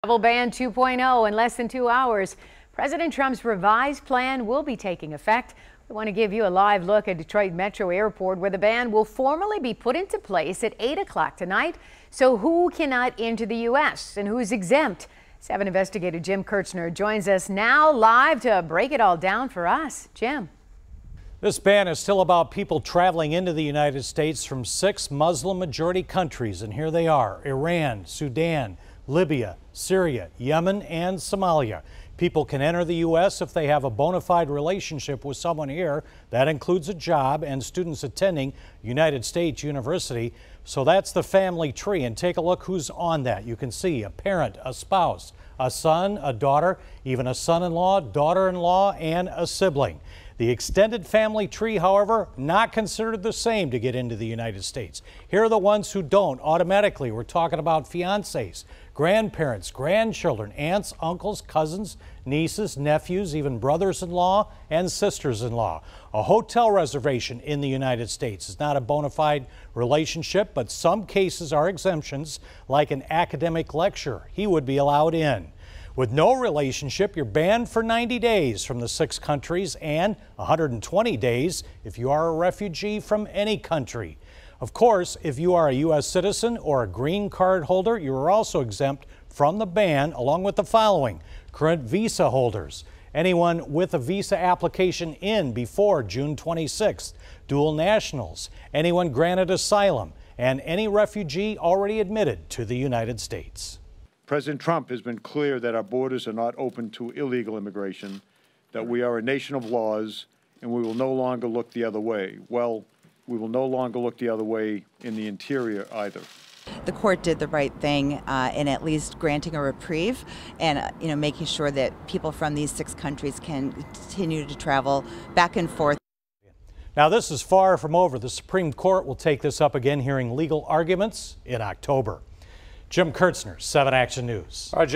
Travel ban 2.0 in less than 2 hours. President Trump's revised plan will be taking effect. We want to give you a live look at Detroit Metro Airport, where the ban will formally be put into place at 8 o'clock tonight. So who cannot enter the U.S. and who's exempt? 7 investigator Jim Kirchner joins us now live to break it all down for us. Jim. This ban is still about people traveling into the United States from 6 Muslim-majority countries, and here they are: Iran, Sudan, Libya, Syria, Yemen, and Somalia. People can enter the U.S. if they have a bona fide relationship with someone here. That includes a job and students attending United States University. So that's the family tree, and take a look who's on that. You can see a parent, a spouse, a son, a daughter, even a son-in-law, daughter-in-law, and a sibling. The extended family tree, however, not considered the same to get into the United States. Here are the ones who don't automatically. We're talking about fiancés, grandparents, grandchildren, aunts, uncles, cousins, nieces, nephews, even brothers-in-law and sisters-in-law. A hotel reservation in the United States is not a bona fide relationship, but some cases are exemptions, like an academic lecturer. He would be allowed in. With no relationship, you're banned for 90 days from the 6 countries and 120 days if you are a refugee from any country. Of course, if you are a U.S. citizen or a green card holder, you are also exempt from the ban, along with the following: current visa holders, anyone with a visa application in before June 26th, dual nationals, anyone granted asylum, and any refugee already admitted to the United States. President Trump has been clear that our borders are not open to illegal immigration, that we are a nation of laws, and we will no longer look the other way. Well, we will no longer look the other way in the interior either. The court did the right thing in at least granting a reprieve and making sure that people from these 6 countries can continue to travel back and forth. Now, this is far from over. The Supreme Court will take this up again, hearing legal arguments in October. Jim Kirchner, 7 Action News. All right, Jim.